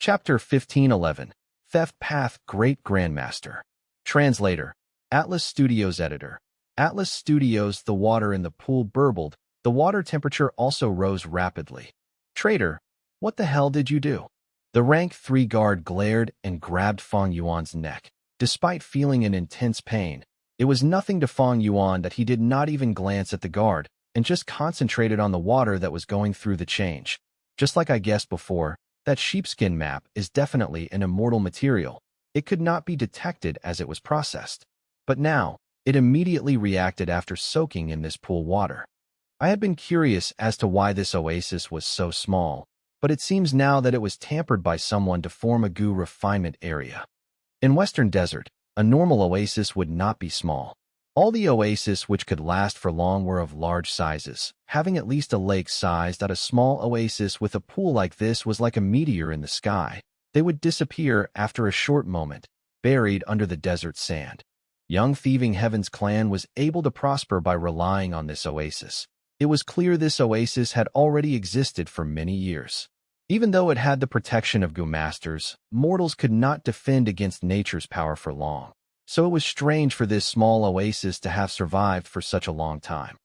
Chapter 1511. Theft Path Great Grandmaster. Translator. Atlas Studios Editor. Atlas Studios. The water in the pool burbled. The water temperature also rose rapidly. Traitor, what the hell did you do? The rank 3 guard glared and grabbed Fang Yuan's neck. Despite feeling an intense pain, it was nothing to Fang Yuan that he did not even glance at the guard and just concentrated on the water that was going through the change. Just like I guessed before, that sheepskin map is definitely an immortal material. It could not be detected as it was processed. But now, it immediately reacted after soaking in this pool water. I had been curious as to why this oasis was so small, but it seems now that it was tampered by someone to form a goo refinement area. In Western Desert, a normal oasis would not be small. All the oases which could last for long were of large sizes. Having at least a lake sized at a small oasis with a pool like this was like a meteor in the sky. They would disappear after a short moment, buried under the desert sand. Young Thieving Heaven's clan was able to prosper by relying on this oasis. It was clear this oasis had already existed for many years. Even though it had the protection of Goo Masters, mortals could not defend against nature's power for long. So it was strange for this small oasis to have survived for such a long time.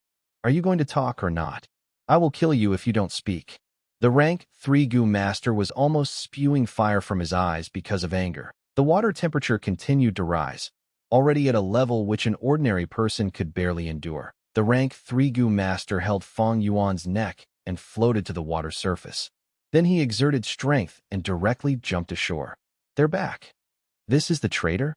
Are you going to talk or not? I will kill you if you don't speak. The rank 3 Goo Master was almost spewing fire from his eyes because of anger. The water temperature continued to rise, already at a level which an ordinary person could barely endure. The rank 3 Goo Master held Fang Yuan's neck and floated to the water surface. Then he exerted strength and directly jumped ashore. They're back. This is the traitor?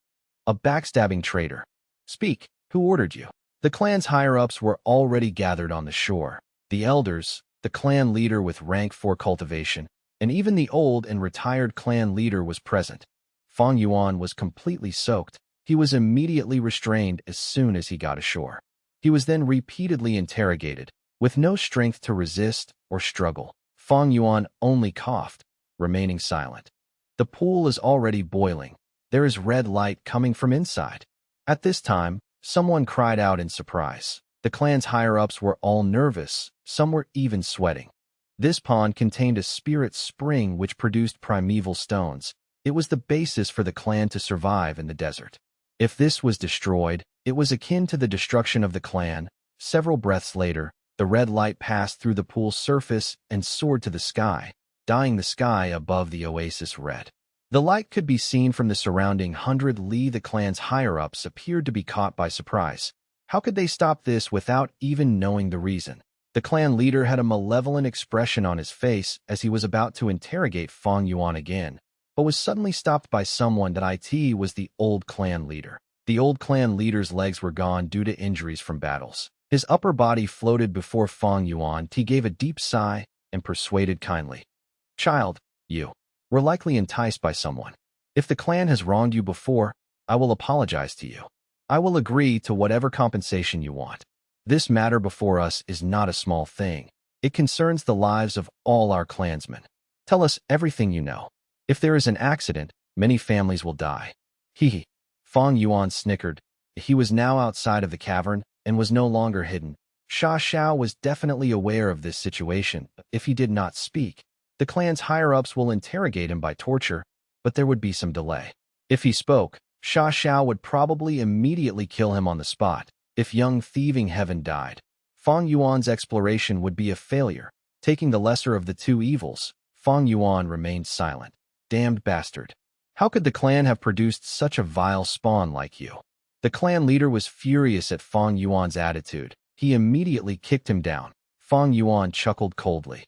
A backstabbing traitor. Speak, who ordered you? The clan's higher-ups were already gathered on the shore. The elders, the clan leader with rank 4 cultivation, and even the old and retired clan leader was present. Fang Yuan was completely soaked. He was immediately restrained as soon as he got ashore. He was then repeatedly interrogated, with no strength to resist or struggle. Fang Yuan only coughed, remaining silent. The pool is already boiling. There is red light coming from inside. At this time, someone cried out in surprise. The clan's higher-ups were all nervous, some were even sweating. This pond contained a spirit spring which produced primeval stones. It was the basis for the clan to survive in the desert. If this was destroyed, it was akin to the destruction of the clan. Several breaths later, the red light passed through the pool's surface and soared to the sky, dyeing the sky above the oasis red. The light could be seen from the surrounding 100 li. The clan's higher-ups appeared to be caught by surprise. How could they stop this without even knowing the reason? The clan leader had a malevolent expression on his face as he was about to interrogate Fang Yuan again, but was suddenly stopped by someone that it was the old clan leader. The old clan leader's legs were gone due to injuries from battles. His upper body floated before Fang Yuan. He gave a deep sigh and persuaded kindly. Child, you were likely enticed by someone. If the clan has wronged you before, I will apologize to you. I will agree to whatever compensation you want. This matter before us is not a small thing. It concerns the lives of all our clansmen. Tell us everything you know. If there is an accident, many families will die. Hee. Fang Yuan snickered. He was now outside of the cavern and was no longer hidden. Sha Xiao was definitely aware of this situation. If he did not speak, the clan's higher-ups will interrogate him by torture, but there would be some delay. If he spoke, Sha Xiao would probably immediately kill him on the spot. If young Thieving Heaven died, Fang Yuan's exploration would be a failure. Taking the lesser of the two evils, Fang Yuan remained silent. Damned bastard. How could the clan have produced such a vile spawn like you? The clan leader was furious at Fang Yuan's attitude. He immediately kicked him down. Fang Yuan chuckled coldly.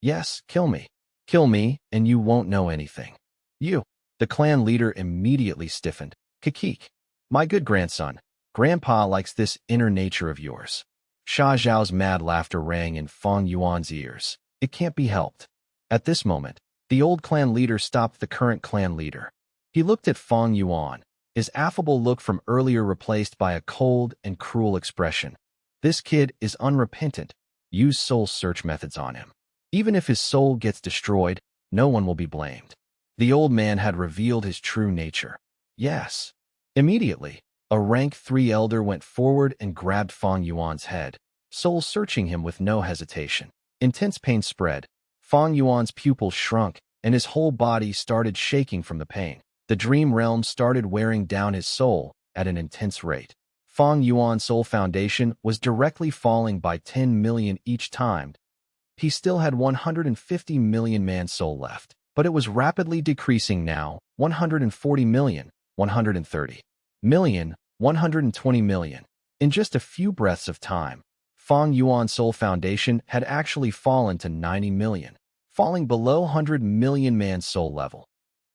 Yes, kill me. Kill me, and you won't know anything. You. The clan leader immediately stiffened. Kikik. My good grandson. Grandpa likes this inner nature of yours. Sha Zhao's mad laughter rang in Fang Yuan's ears. It can't be helped. At this moment, the old clan leader stopped the current clan leader. He looked at Fang Yuan, his affable look from earlier replaced by a cold and cruel expression. This kid is unrepentant. Use soul search methods on him. Even if his soul gets destroyed, no one will be blamed. The old man had revealed his true nature. Yes. Immediately, a rank 3 elder went forward and grabbed Fang Yuan's head, soul searching him with no hesitation. Intense pain spread. Fang Yuan's pupils shrunk, and his whole body started shaking from the pain. The dream realm started wearing down his soul at an intense rate. Fang Yuan's soul foundation was directly falling by 10 million each time. He still had 150 million man soul left, but it was rapidly decreasing now. 140 million, 130 million, 120 million. In just a few breaths of time, Fang Yuan's soul foundation had actually fallen to 90 million, falling below 100 million man soul level.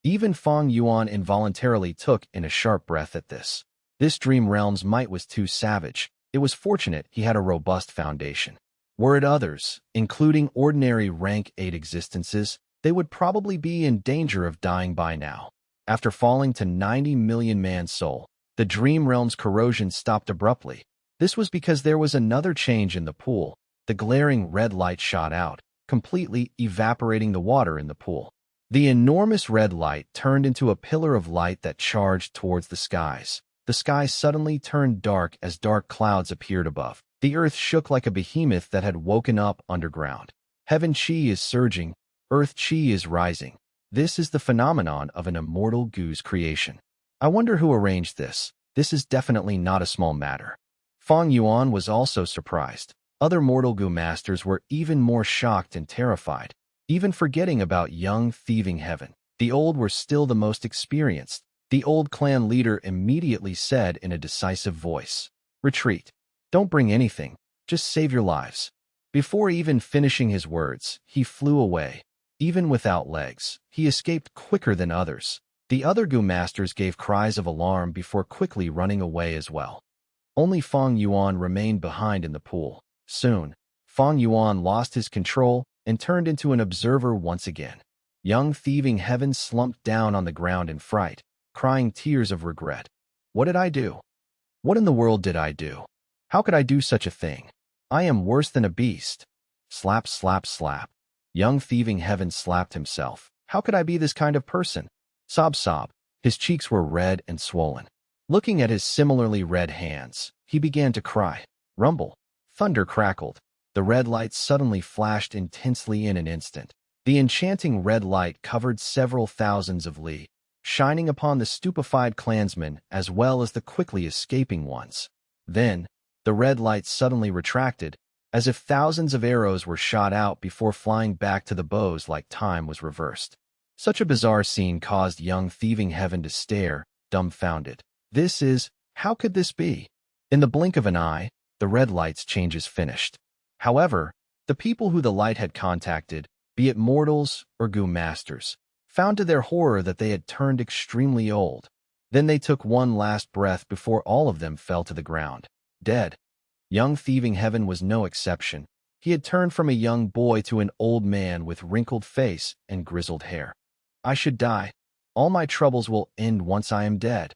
Even Fang Yuan involuntarily took in a sharp breath at this. This dream realm's might was too savage. It was fortunate he had a robust foundation. Were it others, including ordinary rank 8 existences, they would probably be in danger of dying by now. After falling to 90 million man soul, the dream realm's corrosion stopped abruptly. This was because there was another change in the pool. The glaring red light shot out, completely evaporating the water in the pool. The enormous red light turned into a pillar of light that charged towards the skies. The sky suddenly turned dark as dark clouds appeared above. The earth shook like a behemoth that had woken up underground. Heaven chi is surging, earth chi is rising. This is the phenomenon of an immortal Gu's creation. I wonder who arranged this. This is definitely not a small matter. Fang Yuan was also surprised. Other mortal Gu masters were even more shocked and terrified, even forgetting about young thieving heaven. The old were still the most experienced. The old clan leader immediately said in a decisive voice, "Retreat. Don't bring anything. Just save your lives." Before even finishing his words, he flew away. Even without legs, he escaped quicker than others. The other Gu masters gave cries of alarm before quickly running away as well. Only Fang Yuan remained behind in the pool. Soon, Fang Yuan lost his control and turned into an observer once again. Young thieving heaven slumped down on the ground in fright, crying tears of regret. What did I do? What in the world did I do? How could I do such a thing? I am worse than a beast. Slap, slap, slap. Young thieving heaven slapped himself. How could I be this kind of person? Sob, sob. His cheeks were red and swollen. Looking at his similarly red hands, he began to cry. Rumble. Thunder crackled. The red light suddenly flashed intensely in an instant. The enchanting red light covered several thousands of li, shining upon the stupefied clansmen as well as the quickly escaping ones. Then, the red light suddenly retracted, as if thousands of arrows were shot out before flying back to the bows like time was reversed. Such a bizarre scene caused young thieving heaven to stare, dumbfounded. How could this be? In the blink of an eye, the red light's changes finished. However, the people who the light had contacted, be it mortals or Gu masters, found to their horror that they had turned extremely old. Then they took one last breath before all of them fell to the ground, dead. Young thieving heaven was no exception. He had turned from a young boy to an old man with wrinkled face and grizzled hair. I should die. All my troubles will end once I am dead.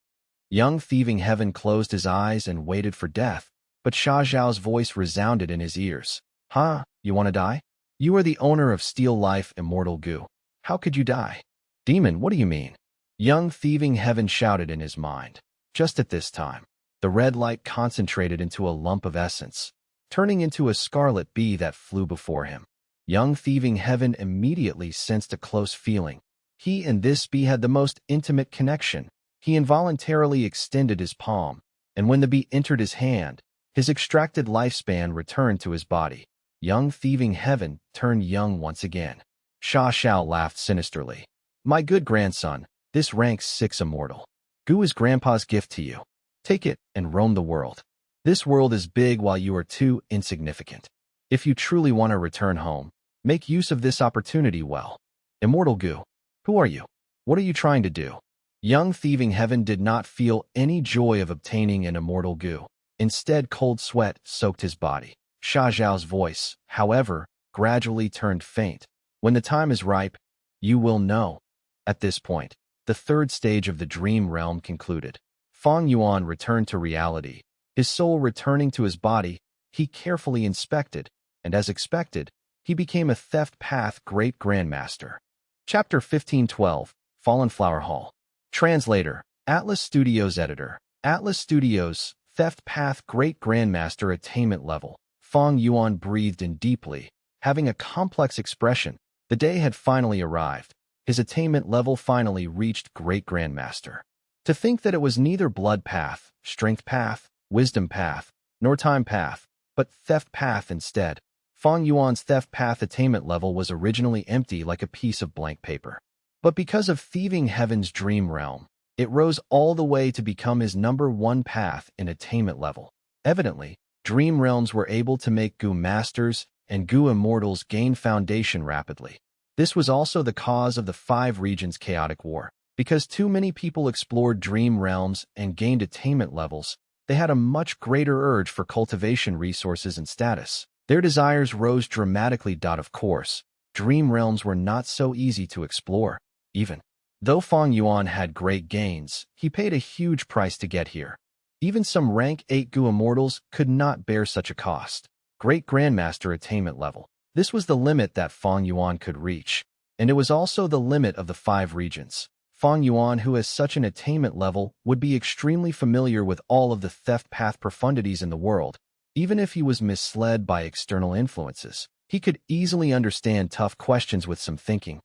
Young thieving heaven closed his eyes and waited for death, but Sha Zhao's voice resounded in his ears. Huh, you want to die? You are the owner of Steel Life, immortal Gu. How could you die? Demon, what do you mean? Young thieving heaven shouted in his mind. Just at this time, the red light concentrated into a lump of essence, turning into a scarlet bee that flew before him. Young thieving heaven immediately sensed a close feeling. He and this bee had the most intimate connection. He involuntarily extended his palm, and when the bee entered his hand, his extracted lifespan returned to his body. Young thieving heaven turned young once again. Sha Shao laughed sinisterly. My good grandson, this ranks 6 immortal. Gu is grandpa's gift to you. Take it and roam the world. This world is big while you are too insignificant. If you truly want to return home, make use of this opportunity well. Immortal Gu, who are you? What are you trying to do? Young thieving heaven did not feel any joy of obtaining an immortal Gu. Instead, cold sweat soaked his body. Sha Zhao's voice, however, gradually turned faint. When the time is ripe, you will know. At this point, the third stage of the dream realm concluded. Fang Yuan returned to reality. His soul returning to his body, he carefully inspected, and as expected, he became a theft path great grandmaster. Chapter 1512, Fallen Flower Hall. Translator, Atlas Studios Editor. Atlas Studios, Theft Path Great Grandmaster Attainment Level. Fang Yuan breathed in deeply, having a complex expression. The day had finally arrived. his attainment level finally reached Great Grandmaster. To think that it was neither blood path, strength path, wisdom path, nor time path, but theft path instead. Fang Yuan's theft path attainment level was originally empty like a piece of blank paper. But because of thieving heaven's dream realm, it rose all the way to become his #1 path in attainment level. Evidently, dream realms were able to make Gu masters and Gu immortals gain foundation rapidly. This was also the cause of the 5 regions chaotic war. Because too many people explored dream realms and gained attainment levels, they had a much greater urge for cultivation resources and status. Their desires rose dramatically. Of course, dream realms were not so easy to explore. Even though Fang Yuan had great gains, he paid a huge price to get here. Even some rank 8 Gu immortals could not bear such a cost. Great Grandmaster attainment level. This was the limit that Fang Yuan could reach, and it was also the limit of the 5 regions. Fang Yuan, who has such an attainment level, would be extremely familiar with all of the theft path profundities in the world. Even if he was misled by external influences, he could easily understand tough questions with some thinking.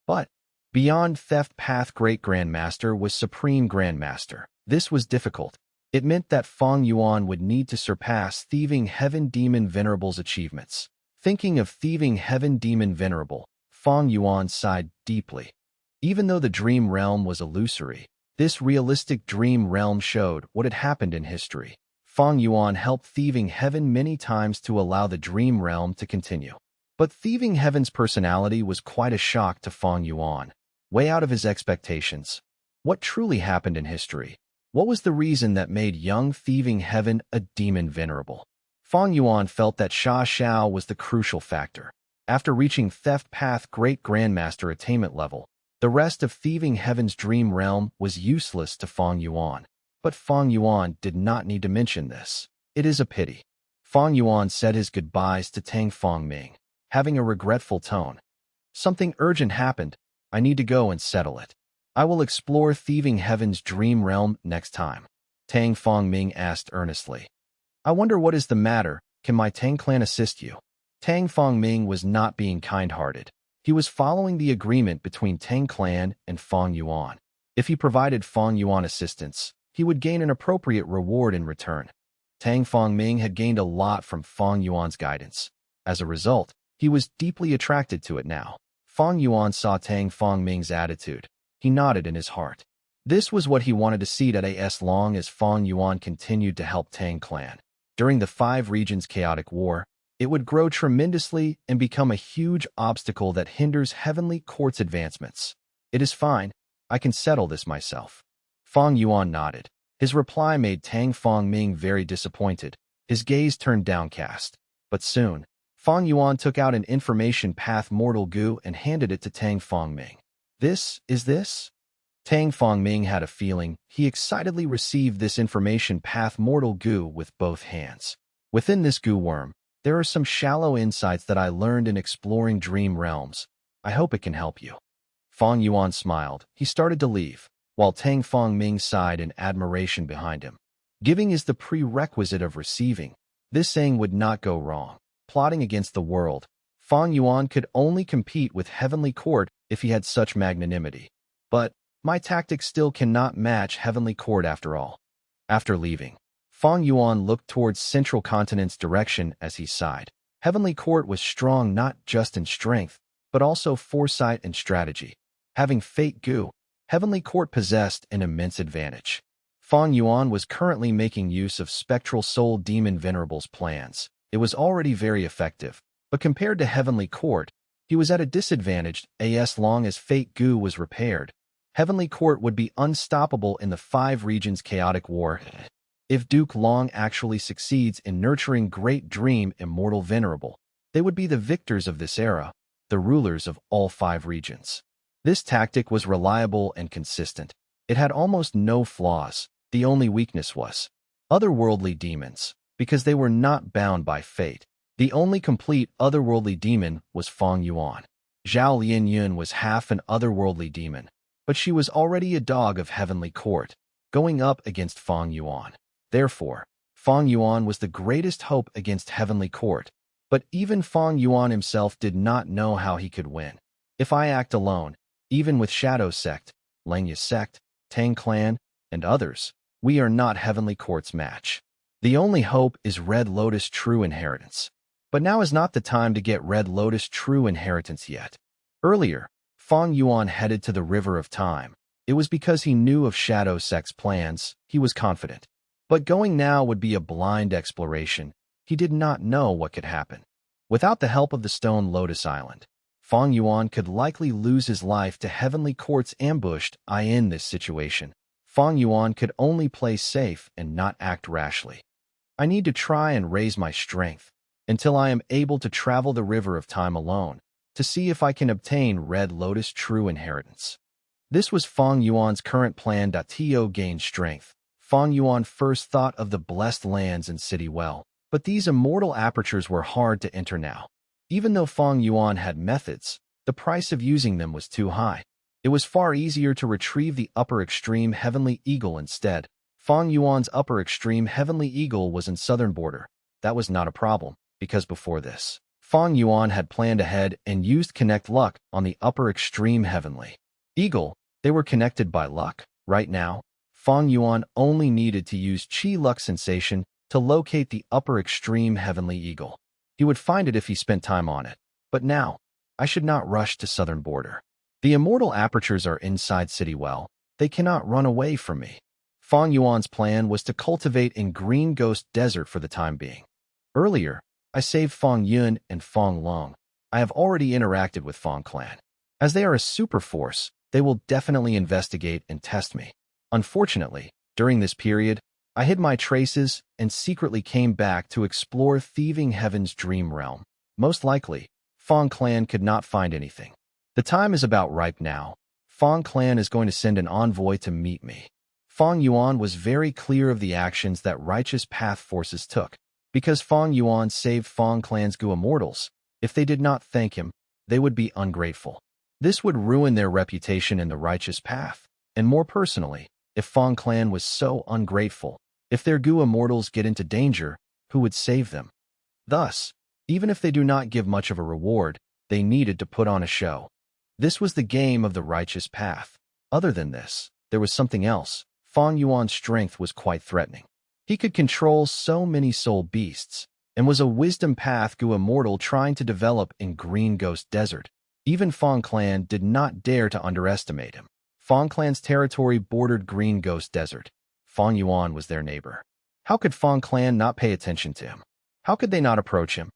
But beyond theft path, Great Grandmaster was Supreme Grandmaster. This was difficult. It meant that Fang Yuan would need to surpass Thieving Heaven Demon Venerable's achievements. Thinking of Thieving Heaven Demon Venerable, Fang Yuan sighed deeply. Even though the dream realm was illusory, this realistic dream realm showed what had happened in history. Fang Yuan helped Thieving Heaven many times to allow the dream realm to continue. But Thieving Heaven's personality was quite a shock to Fang Yuan, way out of his expectations. What truly happened in history? What was the reason that made young Thieving Heaven a demon venerable? Fang Yuan felt that Sha Xiao was the crucial factor. After reaching Theft Path Great Grandmaster attainment level, the rest of Thieving Heaven's dream realm was useless to Fang Yuan. But Fang Yuan did not need to mention this. It is a pity. Fang Yuan said his goodbyes to Tang Fangming, having a regretful tone. Something urgent happened. I need to go and settle it. I will explore Thieving Heaven's dream realm next time. Tang Fangming asked earnestly. I wonder what is the matter. Can my Tang clan assist you? Tang Fangming was not being kind-hearted. He was following the agreement between Tang clan and Fang Yuan. If he provided Fang Yuan assistance, he would gain an appropriate reward in return. Tang Fangming had gained a lot from Fang Yuan's guidance. As a result, he was deeply attracted to it now. Fang Yuan saw Tang Fangming's attitude. He nodded in his heart. This was what he wanted to see, that as long as Fang Yuan continued to help Tang clan. During the 5 regions chaotic war, it would grow tremendously and become a huge obstacle that hinders Heavenly Court's advancements. It is fine. I can settle this myself. Fang Yuan nodded. His reply made Tang Fangming very disappointed. His gaze turned downcast. But soon, Fang Yuan took out an information path mortal goo and handed it to Tang Fangming. This? Tang Fangming had a feeling. He excitedly received this information path mortal goo with both hands. Within this goo worm, there are some shallow insights that I learned in exploring dream realms. I hope it can help you. Fang Yuan smiled. He started to leave, while Tang Fangming sighed in admiration behind him. Giving is the prerequisite of receiving. This saying would not go wrong. Plotting against the world, Fang Yuan could only compete with Heavenly Court if he had such magnanimity. But my tactics still cannot match Heavenly Court after all. After leaving, Fang Yuan looked towards Central Continent's direction as he sighed. Heavenly Court was strong not just in strength, but also foresight and strategy. Having Fate Gu, Heavenly Court possessed an immense advantage. Fang Yuan was currently making use of Spectral Soul Demon Venerable's plans. It was already very effective, but compared to Heavenly Court, he was at a disadvantage. As long as Fate Gu was repaired, Heavenly Court would be unstoppable in the 5 regions chaotic war. If Duke Long actually succeeds in nurturing Great Dream Immortal Venerable, they would be the victors of this era, the rulers of all 5 regions. This tactic was reliable and consistent. It had almost no flaws. The only weakness was otherworldly demons, because they were not bound by fate. The only complete otherworldly demon was Fang Yuan. Zhao Lianyun was half an otherworldly demon, but she was already a dog of Heavenly Court, going up against Fang Yuan. Therefore, Fang Yuan was the greatest hope against Heavenly Court, but even Fang Yuan himself did not know how he could win. If I act alone, Even with Shadow Sect, Lengya Sect, Tang Clan, and others, we are not Heavenly Court's match. The only hope is Red Lotus True Inheritance. But now is not the time to get Red Lotus True Inheritance yet. Earlier, Fang Yuan headed to the River of Time. It was because he knew of Shadow Sect's plans. He was confident. But going now would be a blind exploration. He did not know what could happen. Without the help of the Stone Lotus Island, Fang Yuan could likely lose his life to Heavenly Court's ambushed eye in this situation. Fang Yuan could only play safe and not act rashly. I need to try and raise my strength until I am able to travel the River of Time alone to see if I can obtain Red Lotus True Inheritance. This was Fang Yuan's current plan.To gain strength. Fang Yuan first thought of the blessed lands and city well, but these immortal apertures were hard to enter now. Even though Fang Yuan had methods, the price of using them was too high. It was far easier to retrieve the upper extreme Heavenly Eagle instead. Fang Yuan's upper extreme Heavenly Eagle was in southern border. That was not a problem, because before this, Fang Yuan had planned ahead and used Connect Luck on the upper extreme Heavenly Eagle. They were connected by luck. Right now, Fang Yuan only needed to use Qi Luck Sensation to locate the upper extreme Heavenly Eagle. He would find it if he spent time on it. But now, I should not rush to southern border. The immortal apertures are inside city well. They cannot run away from me. Fang Yuan's plan was to cultivate in Green Ghost Desert for the time being. Earlier, I saved Fang Yuan and Fang Long. I have already interacted with Fang Clan. As they are a super force, they will definitely investigate and test me. Unfortunately, during this period, I hid my traces and secretly came back to explore Thieving Heaven's dream realm. Most likely, Fang Clan could not find anything. The time is about ripe now. Fang Clan is going to send an envoy to meet me. Fang Yuan was very clear of the actions that Righteous Path forces took. Because Fang Yuan saved Fang Clan's Gu Immortals, if they did not thank him, they would be ungrateful. This would ruin their reputation in the Righteous Path. And more personally, if Fang Clan was so ungrateful, if their Gu Immortals get into danger, who would save them? Thus, even if they do not give much of a reward, they needed to put on a show. This was the game of the Righteous Path. Other than this, there was something else. Fang Yuan's strength was quite threatening. He could control so many soul beasts, and was a wisdom path Gu Immortal trying to develop in Green Ghost Desert. Even Fang Clan did not dare to underestimate him. Fang Clan's territory bordered Green Ghost Desert. Fang Yuan was their neighbor. How could Fang Clan not pay attention to him? How could they not approach him?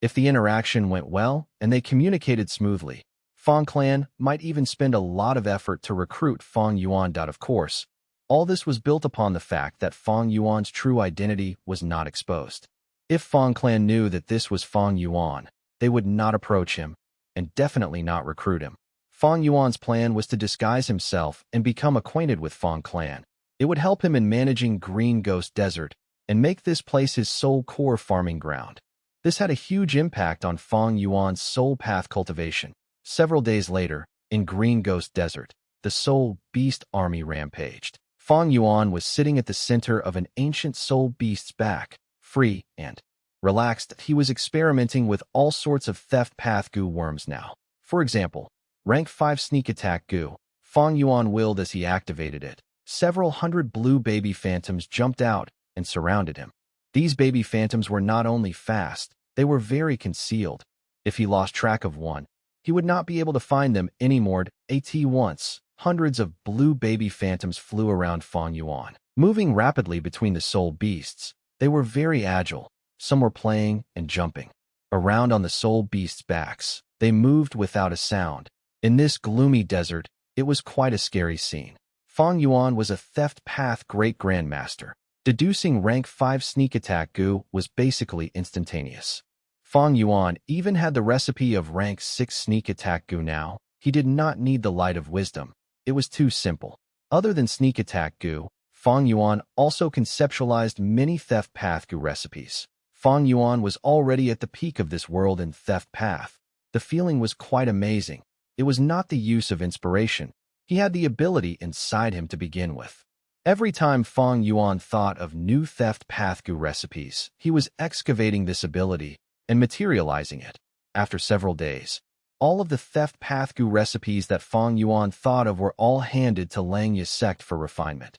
If the interaction went well and they communicated smoothly, Fang Clan might even spend a lot of effort to recruit Fang Yuan. Of course, all this was built upon the fact that Fang Yuan's true identity was not exposed. If Fang Clan knew that this was Fang Yuan, they would not approach him, and definitely not recruit him. Fang Yuan's plan was to disguise himself and become acquainted with Fang Clan. It would help him in managing Green Ghost Desert and make this place his soul core farming ground. This had a huge impact on Fang Yuan's soul path cultivation. Several days later, in Green Ghost Desert, the soul beast army rampaged. Fang Yuan was sitting at the center of an ancient soul beast's back, free and relaxed. He was experimenting with all sorts of theft path Gu worms now. For example, rank 5 sneak attack Gu. Fang Yuan willed as he activated it. Several hundred blue baby phantoms jumped out and surrounded him. These baby phantoms were not only fast, they were very concealed. If he lost track of one, he would not be able to find them anymore. At once, hundreds of blue baby phantoms flew around Fang Yuan, moving rapidly between the soul beasts. They were very agile. Some were playing and jumping around on the soul beasts' backs. They moved without a sound. In this gloomy desert, it was quite a scary scene. Fang Yuan was a theft path great grandmaster. Deducing rank 5 sneak attack Gu was basically instantaneous. Fang Yuan even had the recipe of rank 6 sneak attack Gu now. He did not need the light of wisdom. It was too simple. Other than sneak attack Gu, Fang Yuan also conceptualized many theft path Gu recipes. Fang Yuan was already at the peak of this world in theft path. The feeling was quite amazing. It was not the use of inspiration. He had the ability inside him to begin with. Every time Fang Yuan thought of new theft path Gu recipes, he was excavating this ability and materializing it. After several days, All of the theft path gu recipes that Fang Yuan thought of were all handed to Langya's sect for refinement.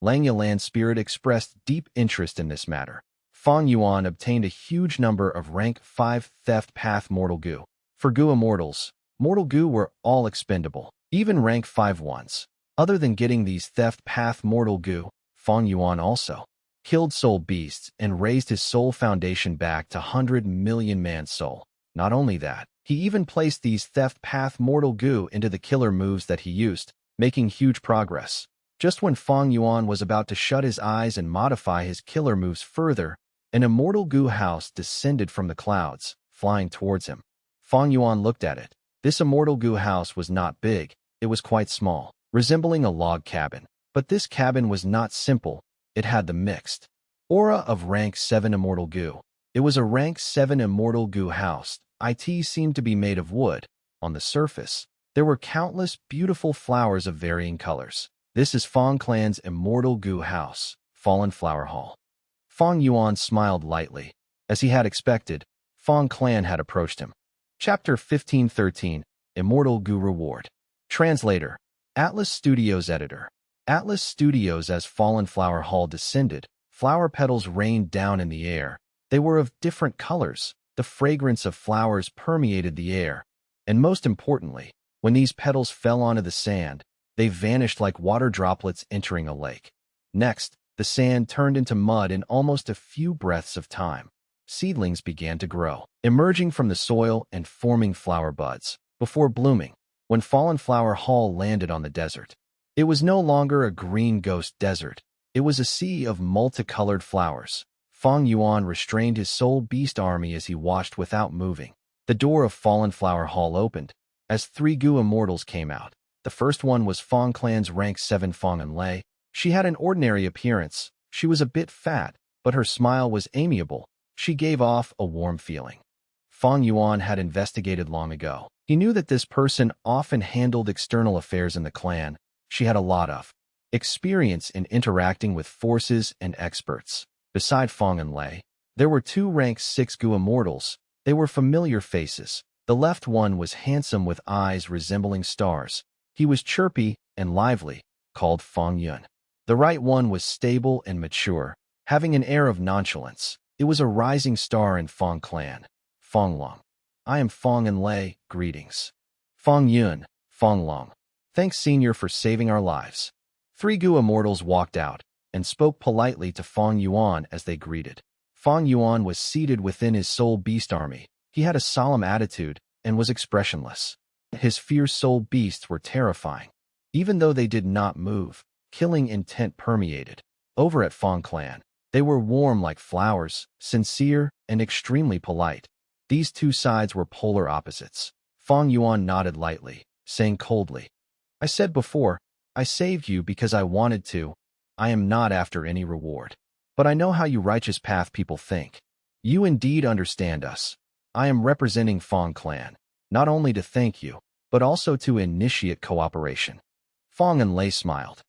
Langya Land Spirit expressed deep interest in this matter. Fang Yuan obtained a huge number of rank 5 theft path mortal gu. For gu immortals, mortal gu were all expendable, even rank 5 ones. Other than getting these theft path mortal gu, Fang Yuan also killed soul beasts and raised his soul foundation back to 100 million man soul. Not only that, he even placed these theft path mortal gu into the killer moves that he used, making huge progress. Just when Fang Yuan was about to shut his eyes and modify his killer moves further, an immortal gu house descended from the clouds, flying towards him. Fang Yuan looked at it. This immortal gu house was not big, it was quite small, resembling a log cabin. But this cabin was not simple, it had the mixed aura of rank 7 immortal gu. It was a rank 7 immortal gu house. It seemed to be made of wood. On the surface, there were countless beautiful flowers of varying colors. This is Fang Clan's immortal gu house, Fallen Flower Hall. Fang Yuan smiled lightly. As he had expected, Fang Clan had approached him. Chapter 1513, Immortal Gu Reward. Translator, Atlas Studios Editor. Atlas Studios. As Fallen Flower Hall descended, flower petals rained down in the air. They were of different colors. The fragrance of flowers permeated the air. And most importantly, when these petals fell onto the sand, they vanished like water droplets entering a lake. Next, the sand turned into mud in almost a few breaths of time. Seedlings began to grow, emerging from the soil and forming flower buds, before blooming. When Fallen Flower Hall landed on the desert, it was no longer a green ghost desert. It was a sea of multicolored flowers. Fang Yuan restrained his soul beast army as he watched without moving. The door of Fallen Flower Hall opened, as 3 gu immortals came out. The first one was Fang Clan's rank 7 Fang Yuan. She had an ordinary appearance. She was a bit fat, but her smile was amiable. She gave off a warm feeling. Fang Yuan had investigated long ago. He knew that this person often handled external affairs in the clan. She had a lot of experience in interacting with forces and experts. Beside Fang Yuan, there were 2 rank 6 gu immortals. They were familiar faces. The left one was handsome with eyes resembling stars. He was chirpy and lively, called Fang Yuan. The right one was stable and mature, having an air of nonchalance. It was a rising star in Fang Clan. Fang Long. I am Fang Yuan, greetings. Fang Yuan, Fang Long. Thanks, Senior, for saving our lives. 3 gu immortals walked out and spoke politely to Fang Yuan as they greeted. Fang Yuan was seated within his soul beast army. He had a solemn attitude and was expressionless. His fierce soul beasts were terrifying. Even though they did not move, killing intent permeated. Over at Fang Clan, they were warm like flowers, sincere, and extremely polite. These 2 sides were polar opposites. Fang Yuan nodded lightly, saying coldly, I said before, I saved you because I wanted to. I am not after any reward. But I know how you righteous path people think. You indeed understand us. I am representing Fang Clan, not only to thank you, but also to initiate cooperation. Fang Yuan smiled.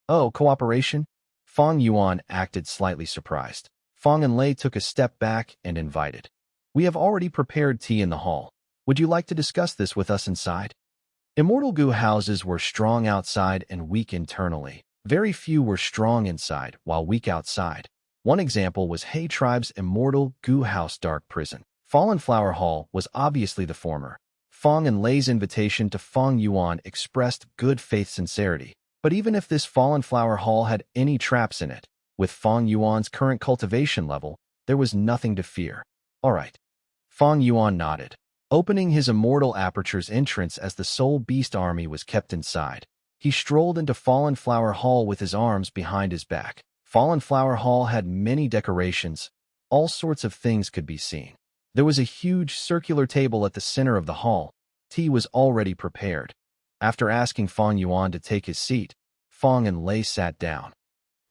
Oh, cooperation? Fang Yuan acted slightly surprised. Fang Yuan took a step back and invited. We have already prepared tea in the hall. Would you like to discuss this with us inside? Immortal gu houses were strong outside and weak internally. Very few were strong inside, while weak outside. One example was Hay Tribe's immortal gu house dark prison. Fallen Flower Hall was obviously the former. Fang Yuan's invitation to Fang Yuan expressed good faith sincerity. But even if this Fallen Flower Hall had any traps in it, with Fang Yuan's current cultivation level, there was nothing to fear. All right. Fang Yuan nodded, opening his immortal aperture's entrance as the soul beast army was kept inside. He strolled into Fallen Flower Hall with his arms behind his back. Fallen Flower Hall had many decorations. All sorts of things could be seen. There was a huge circular table at the center of the hall. Tea was already prepared. After asking Fang Yuan to take his seat, Fang Yuan sat down.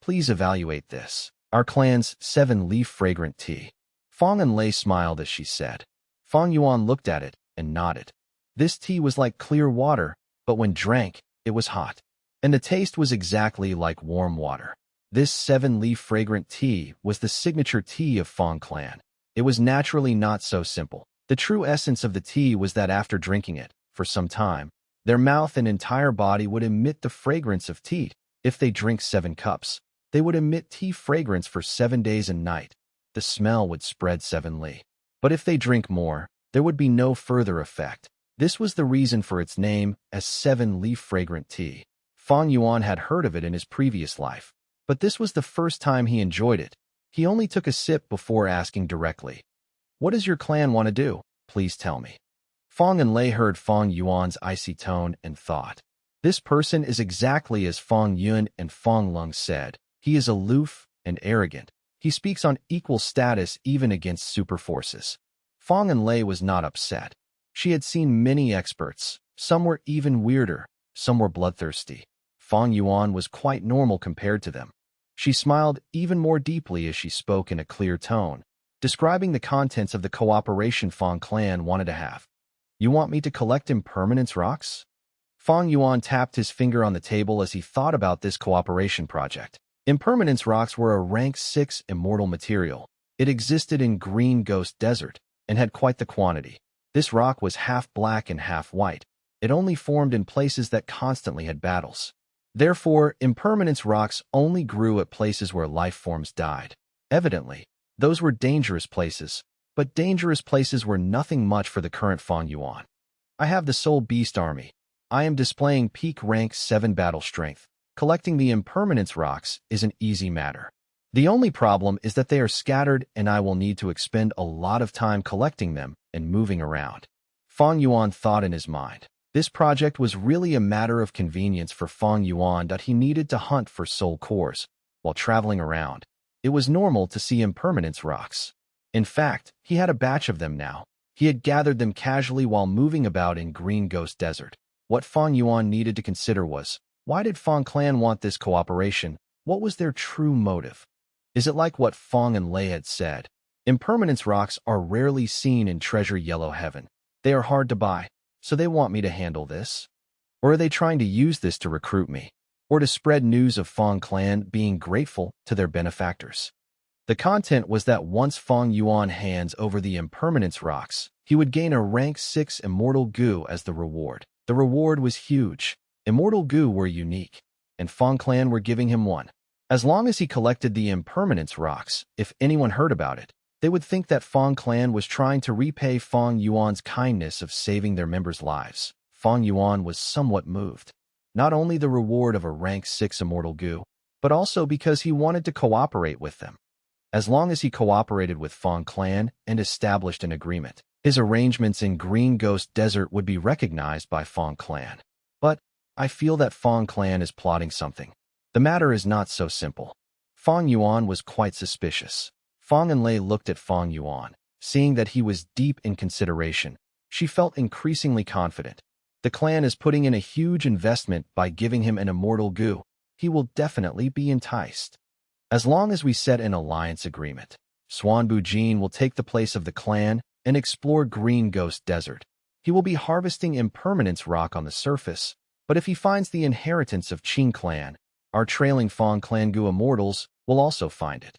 Please evaluate this. Our clan's 7-leaf fragrant tea. Fang Yuan smiled as she said. Fang Yuan looked at it and nodded. This tea was like clear water, but when drank, it was hot. And the taste was exactly like warm water. This 7-leaf fragrant tea was the signature tea of Fang Clan. It was naturally not so simple. The true essence of the tea was that after drinking it, for some time, their mouth and entire body would emit the fragrance of tea. If they drink 7 cups, they would emit tea fragrance for 7 days and night. The smell would spread 7 li. But if they drink more, there would be no further effect. This was the reason for its name as 7-leaf fragrant tea. Fang Yuan had heard of it in his previous life, but this was the first time he enjoyed it. He only took a sip before asking directly, "What does your clan want to do? Please tell me." Fang and Lei heard Fang Yuan's icy tone and thought, "This person is exactly as Fang Yuan and Fang Lung said. He is aloof and arrogant. He speaks on equal status even against super forces." Fang and Lei was not upset. She had seen many experts. Some were even weirder. Some were bloodthirsty. Fang Yuan was quite normal compared to them. She smiled even more deeply as she spoke in a clear tone, describing the contents of the cooperation Fang clan wanted to have. "You want me to collect impermanence rocks?" Fang Yuan tapped his finger on the table as he thought about this cooperation project. Impermanence rocks were a rank 6 immortal material. It existed in Green Ghost Desert and had quite the quantity. This rock was half black and half white. It only formed in places that constantly had battles. Therefore, impermanence rocks only grew at places where life forms died. Evidently, those were dangerous places, but dangerous places were nothing much for the current Fang Yuan. "I have the Soul Beast Army. I am displaying peak rank 7 battle strength. Collecting the impermanence rocks is an easy matter. The only problem is that they are scattered and I will need to expend a lot of time collecting them and moving around." Fang Yuan thought in his mind. This project was really a matter of convenience for Fang Yuan that he needed to hunt for soul cores while traveling around. It was normal to see impermanence rocks. In fact, he had a batch of them now. He had gathered them casually while moving about in Green Ghost Desert. What Fang Yuan needed to consider was, why did Fang clan want this cooperation? What was their true motive? Is it like what Fang and Lei had said? Impermanence rocks are rarely seen in Treasure Yellow Heaven. They are hard to buy, so they want me to handle this? Or are they trying to use this to recruit me? Or to spread news of Fang clan being grateful to their benefactors? The content was that once Fang Yuan hands over the impermanence rocks, he would gain a rank 6 immortal goo as the reward. The reward was huge. Immortal goo were unique, and Fang clan were giving him one. As long as he collected the impermanence rocks, if anyone heard about it, they would think that Fang clan was trying to repay Fang Yuan's kindness of saving their members' lives. Fang Yuan was somewhat moved. Not only the reward of a rank 6 immortal goo, but also because he wanted to cooperate with them. As long as he cooperated with Fang clan and established an agreement, his arrangements in Green Ghost Desert would be recognized by Fang clan. But I feel that Fang clan is plotting something. The matter is not so simple. Fang Yuan was quite suspicious. Fang and Lei looked at Fang Yuan. Seeing that he was deep in consideration, she felt increasingly confident. The clan is putting in a huge investment by giving him an immortal goo. He will definitely be enticed. As long as we set an alliance agreement, Xuanbu Jin will take the place of the clan and explore Green Ghost Desert. He will be harvesting impermanence rock on the surface, but if he finds the inheritance of Qing clan, our trailing Fang clan goo immortals will also find it.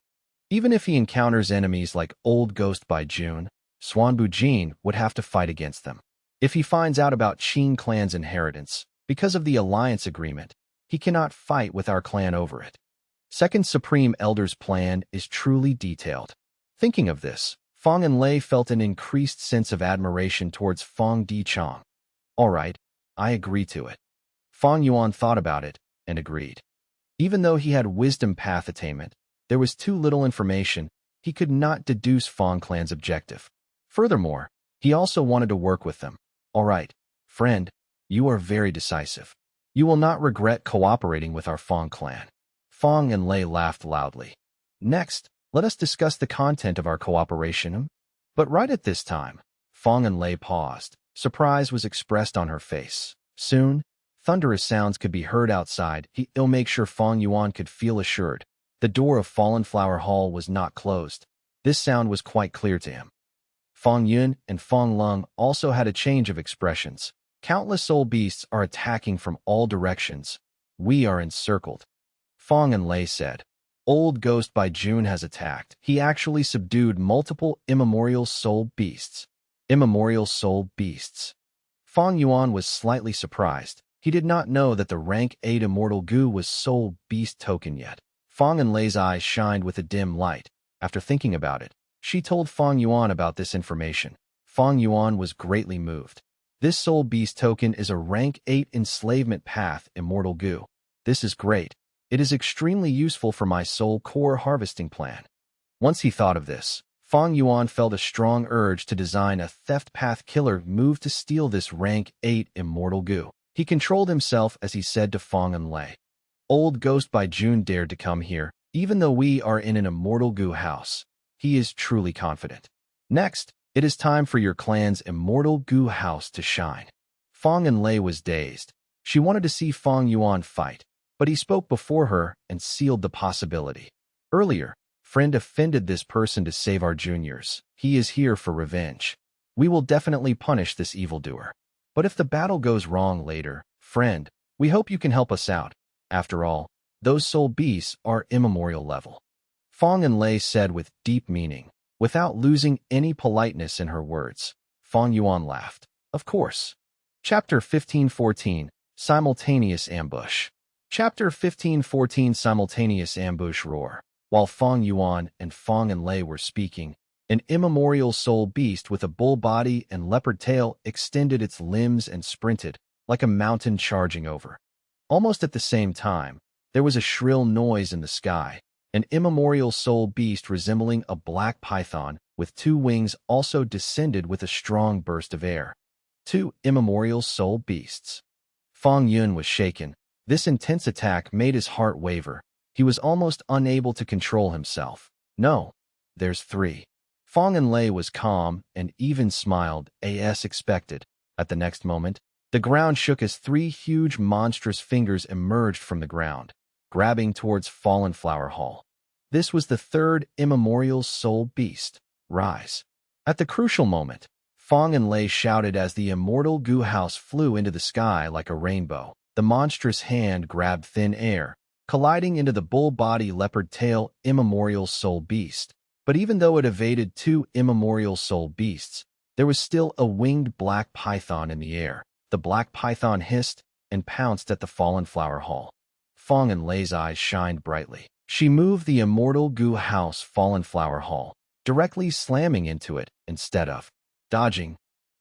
Even if he encounters enemies like Old Ghost by June, Xuanbu Jin would have to fight against them. If he finds out about Qing clan's inheritance, because of the alliance agreement, he cannot fight with our clan over it. Second Supreme Elder's plan is truly detailed. Thinking of this, Fang and Lei felt an increased sense of admiration towards Fang Dichang. All right, I agree to it. Fang Yuan thought about it and agreed. Even though he had wisdom path attainment, there was too little information. He could not deduce Fang clan's objective. Furthermore, he also wanted to work with them. All right, friend, you are very decisive. You will not regret cooperating with our Fang clan. Fang and Lei laughed loudly. Next, let us discuss the content of our cooperation. But right at this time, Fang and Lei paused. Surprise was expressed on her face. Soon, thunderous sounds could be heard outside. He'll make sure Fang Yuan could feel assured. The door of Fallen Flower Hall was not closed. This sound was quite clear to him. Fang Yuan and Fang Lung also had a change of expressions. Countless soul beasts are attacking from all directions. We are encircled. Fang and Lei said. Old Ghost by June has attacked. He actually subdued multiple immemorial soul beasts. Immemorial soul beasts. Fang Yuan was slightly surprised. He did not know that the rank 8 immortal goo was soul beast token yet. Fang Enlei's eyes shined with a dim light. After thinking about it, she told Fang Yuan about this information. Fang Yuan was greatly moved. This soul beast token is a rank 8 enslavement path immortal goo. This is great. It is extremely useful for my soul core harvesting plan. Once he thought of this, Fang Yuan felt a strong urge to design a theft path killer move to steal this rank 8 immortal goo. He controlled himself as he said to Fang Enlei, "Old Ghost by June dared to come here, even though we are in an immortal goo house. He is truly confident. Next, it is time for your clan's immortal goo house to shine." Fang Enlei was dazed. She wanted to see Fang Yuan fight, but he spoke before her and sealed the possibility. Earlier, friend offended this person to save our juniors. He is here for revenge. We will definitely punish this evildoer. But if the battle goes wrong later, friend, we hope you can help us out. After all, those soul beasts are immemorial level. Fang Enlei said with deep meaning, without losing any politeness in her words. Fang Yuan laughed. Of course. Chapter 1514, Simultaneous Ambush. Chapter 1514, Simultaneous Ambush Roar. While Fang Yuan and Fang Enlei were speaking, an immemorial soul beast with a bull body and leopard tail extended its limbs and sprinted, like a mountain charging over. Almost at the same time, there was a shrill noise in the sky. An immemorial soul beast resembling a black python with 2 wings also descended with a strong burst of air. 2 immemorial soul beasts. Fang Yuan was shaken. This intense attack made his heart waver. He was almost unable to control himself. No, there's 3. Fang Enlei was calm and even smiled, as expected. At the next moment, the ground shook as 3 huge monstrous fingers emerged from the ground, grabbing towards Fallen Flower Hall. This was the 3rd immemorial soul beast. Rise. At the crucial moment, Fang Enlei shouted as the immortal goo house flew into the sky like a rainbow. The monstrous hand grabbed thin air, colliding into the bull-body leopard-tail immemorial soul beast. But even though it evaded 2 immemorial soul beasts, there was still a winged black python in the air. The black python hissed and pounced at the Fallen Flower Hall. Fang Enlei's eyes shined brightly. She moved the immortal goo house Fallen Flower Hall, directly slamming into it instead of dodging.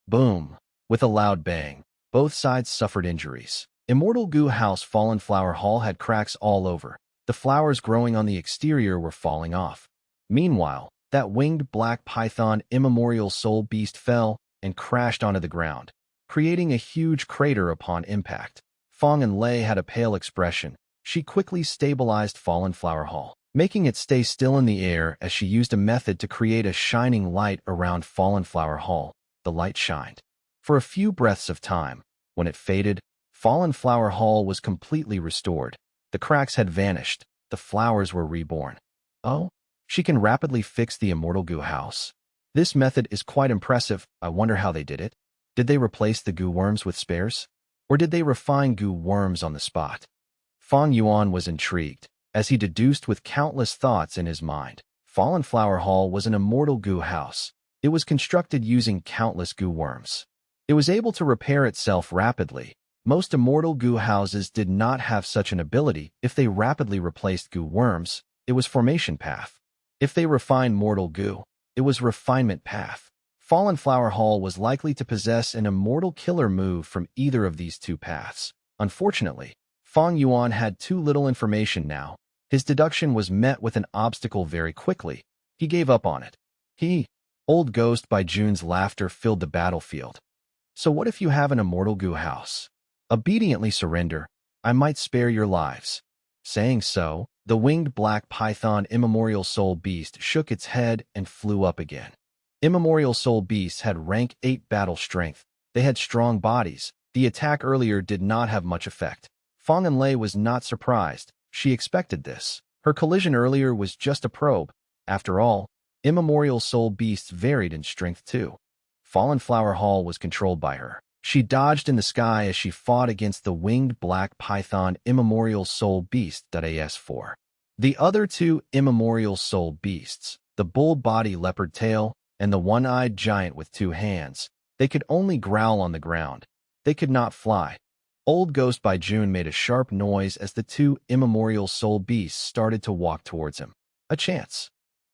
Boom! With a loud bang, both sides suffered injuries. Immortal goo house Fallen Flower Hall had cracks all over. The flowers growing on the exterior were falling off. Meanwhile, that winged black python immemorial soul beast fell and crashed onto the ground, creating a huge crater upon impact. Fang Enlei had a pale expression. She quickly stabilized Fallen Flower Hall, making it stay still in the air as she used a method to create a shining light around Fallen Flower Hall. The light shined for a few breaths of time. When it faded, Fallen Flower Hall was completely restored. The cracks had vanished. The flowers were reborn. Oh? She can rapidly fix the immortal goo house. This method is quite impressive. I wonder how they did it. Did they replace the goo worms with spares? Or did they refine goo worms on the spot? Fang Yuan was intrigued, as he deduced with countless thoughts in his mind. Fallen Flower Hall was an immortal goo house. It was constructed using countless goo worms. It was able to repair itself rapidly. Most immortal goo houses did not have such an ability. If they rapidly replaced goo worms, it was formation path. If they refined mortal goo, it was refinement path. Fallen Flower Hall was likely to possess an immortal killer move from either of these 2 paths. Unfortunately, Fang Yuan had too little information now. His deduction was met with an obstacle very quickly. He gave up on it. Old Ghost by June's laughter filled the battlefield. So what if you have an immortal goo house? Obediently surrender. I might spare your lives. Saying so, the winged black python immemorial soul beast shook its head and flew up again. Immemorial soul beasts had rank 8 battle strength. They had strong bodies. The attack earlier did not have much effect. Fang Enlei was not surprised. She expected this. Her collision earlier was just a probe. After all, immemorial soul beasts varied in strength too. Fallen Flower Hall was controlled by her. She dodged in the sky as she fought against the winged black python immemorial soul beast.As4. The other 2 immemorial soul beasts, the bull body leopard tail and the one-eyed giant with 2 hands. They could only growl on the ground. They could not fly. Old Ghost by June made a sharp noise as the 2 immemorial soul beasts started to walk towards him. A chance.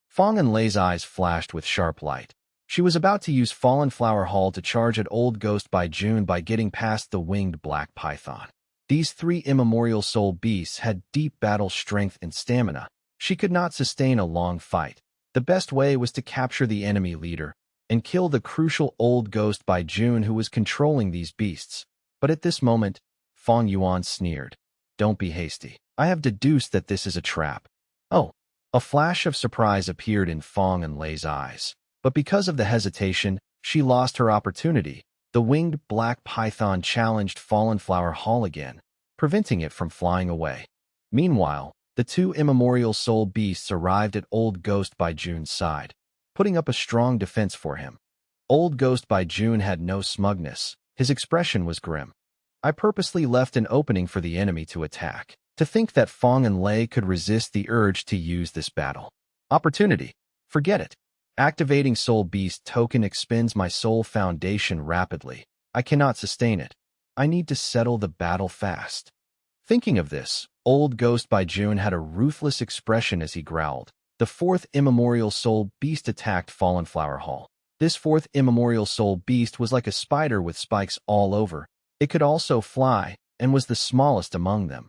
Feng Yuan's eyes flashed with sharp light. She was about to use Fallen Flower Hall to charge at Old Ghost by June by getting past the winged black python. These 3 immemorial soul beasts had deep battle strength and stamina. She could not sustain a long fight. The best way was to capture the enemy leader and kill the crucial Old Ghost by June who was controlling these beasts. But at this moment, Fang Yuan sneered. "Don't be hasty. I have deduced that this is a trap." "Oh." A flash of surprise appeared in Feng Yuan's eyes. But because of the hesitation, she lost her opportunity. The winged black python challenged Fallen Flower Hall again, preventing it from flying away. Meanwhile, the 2 immemorial soul beasts arrived at Old Ghost by June's side, putting up a strong defense for him. Old Ghost by June had no smugness. His expression was grim. "I purposely left an opening for the enemy to attack. To think that Feng Yuan could resist the urge to use this battle. Opportunity. Forget it. Activating Soul Beast token expends my soul foundation rapidly. I cannot sustain it. I need to settle the battle fast." Thinking of this, Old Ghost by June had a ruthless expression as he growled. The 4th immemorial soul beast attacked Fallen Flower Hall. This 4th immemorial soul beast was like a spider with spikes all over. It could also fly, and was the smallest among them.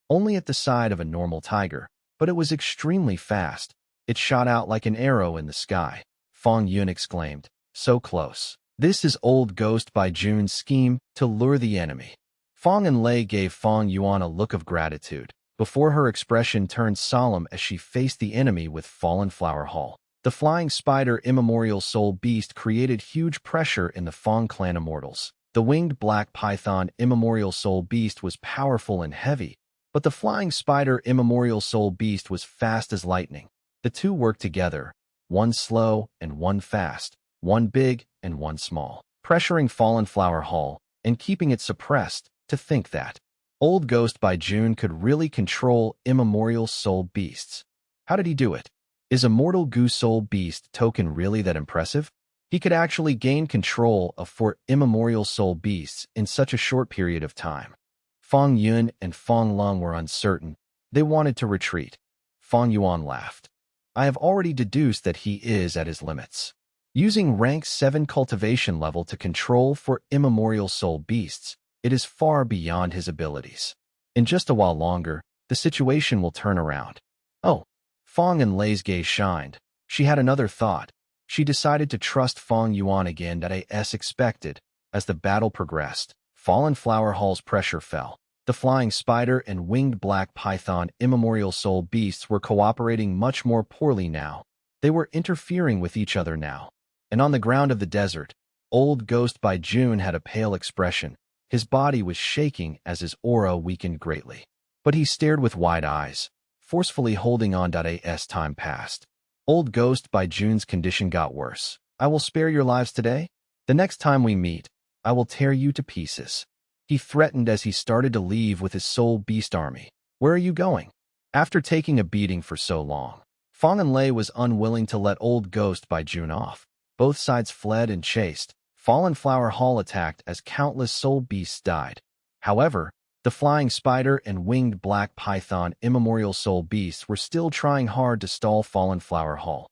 Only at the side of a normal tiger, but it was extremely fast. It shot out like an arrow in the sky. Fang Yuan exclaimed, "So close." This is Old Ghost by June's scheme to lure the enemy. Feng Yuan gave Fang Yuan a look of gratitude, before her expression turned solemn as she faced the enemy with Fallen Flower Hall. The flying spider immemorial soul beast created huge pressure in the Feng clan immortals. The winged black python immemorial soul beast was powerful and heavy, but the flying spider immemorial soul beast was fast as lightning. The 2 worked together, one slow and one fast, one big and one small, pressuring Fallen Flower Hall and keeping it suppressed. To think that Old Ghost by June could really control immemorial soul beasts. How did he do it? Is Immortal Goo Soul Beast token really that impressive? He could actually gain control of 4 immemorial soul beasts in such a short period of time. Fang Yuan and Feng Long were uncertain. They wanted to retreat. Fang Yuan laughed. "I have already deduced that he is at his limits. Using rank 7 cultivation level to control 4 immemorial soul beasts, it is far beyond his abilities. In just a while longer, the situation will turn around." "Oh." Feng Yuan's gaze shined. She had another thought. She decided to trust Fang Yuan again as expected. As the battle progressed, Fallen Flower Hall's pressure fell. The flying spider and winged black python immemorial soul beasts were cooperating much more poorly now. They were interfering with each other now. And on the ground of the desert, Old Ghost by June had a pale expression. His body was shaking as his aura weakened greatly. But he stared with wide eyes, forcefully holding on. As time passed, Old Ghost by June's condition got worse. "I will spare your lives today. The next time we meet, I will tear you to pieces," he threatened as he started to leave with his soul beast army. "Where are you going?" After taking a beating for so long, Feng Yuan was unwilling to let Old Ghost by June off. Both sides fled and chased. Fallen Flower Hall attacked as countless soul beasts died. However, the flying spider and winged black python immemorial soul beasts were still trying hard to stall Fallen Flower Hall.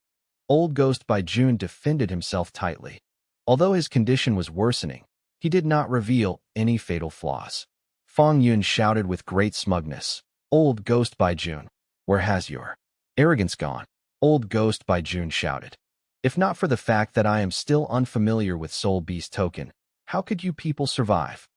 Old Ghost by June defended himself tightly. Although his condition was worsening, he did not reveal any fatal flaws. Fang Yuan shouted with great smugness, "Old Ghost by June, where has your arrogance gone?" Old Ghost by June shouted. "If not for the fact that I am still unfamiliar with Soul Beast token, how could you people survive?"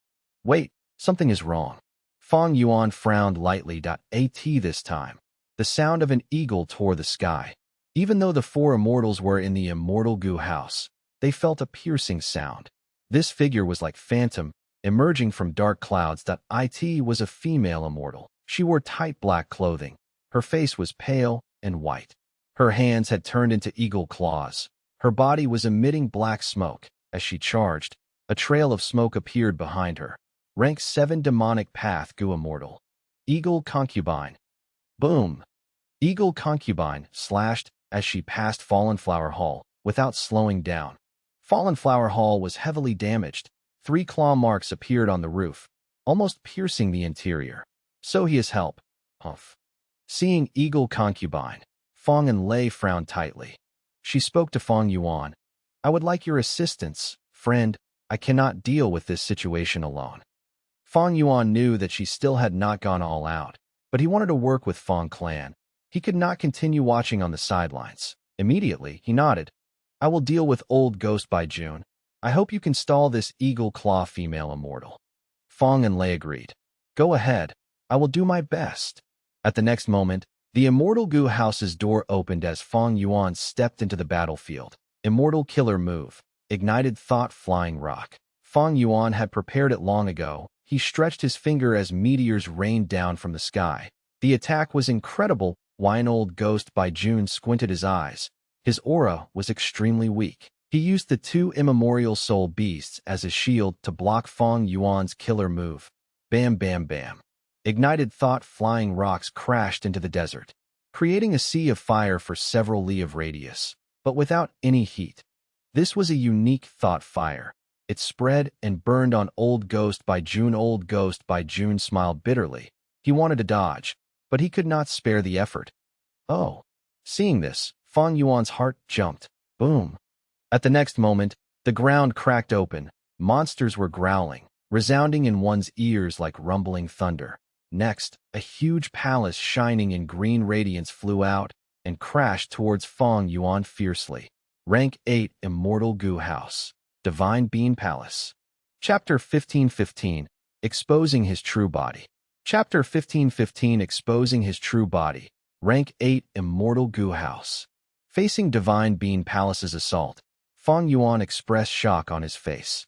"Wait, something is wrong." Fang Yuan frowned lightly. This time, the sound of an eagle tore the sky. Even though the 4 immortals were in the Immortal Goo House, they felt a piercing sound. This figure was like phantom, emerging from dark clouds. It was a female immortal. She wore tight black clothing. Her face was pale and white. Her hands had turned into eagle claws. Her body was emitting black smoke. As she charged, a trail of smoke appeared behind her. Rank 7 demonic path Goo immortal. Eagle concubine. Boom! Eagle concubine slashed as she passed Fallen Flower Hall. without slowing down. Fallen Flower Hall was heavily damaged. 3 claw marks appeared on the roof, almost piercing the interior. So he is help. Humph. Seeing Eagle Concubine, Feng and Lei frowned tightly. She spoke to Fang Yuan. I would like your assistance, friend. I cannot deal with this situation alone. Fang Yuan knew that she still had not gone all out, but he wanted to work with Feng clan. He could not continue watching on the sidelines. Immediately, he nodded. I will deal with Old Ghost by June. I hope you can stall this Eagle Claw female immortal. Feng and Lei agreed. Go ahead. I will do my best. At the next moment, the Immortal Gu House's door opened as Fang Yuan stepped into the battlefield. Immortal Killer Move. Ignited Thought Flying Rock. Fang Yuan had prepared it long ago. He stretched his finger as meteors rained down from the sky. The attack was incredible. Wine Old Ghost by June squinted his eyes. His aura was extremely weak. He used the 2 immemorial soul beasts as a shield to block Fang Yuan's killer move. Bam bam bam. Ignited Thought Flying Rocks crashed into the desert, creating a sea of fire for several li of radius, but without any heat. This was a unique thought fire. It spread and burned on Old Ghost by June. Old Ghost by June smiled bitterly. He wanted to dodge, but he could not spare the effort. Oh. Seeing this, Fang Yuan's heart jumped. Boom. At the next moment, the ground cracked open. Monsters were growling, resounding in one's ears like rumbling thunder. Next, a huge palace shining in green radiance flew out and crashed towards Fang Yuan fiercely. Rank 8 Immortal Gu House. Divine Bean Palace. Chapter 15:15 Exposing His True Body. Chapter 15:15 Exposing His True Body. Rank 8 Immortal Gu House. Facing Divine Bean Palace's assault, Fang Yuan expressed shock on his face.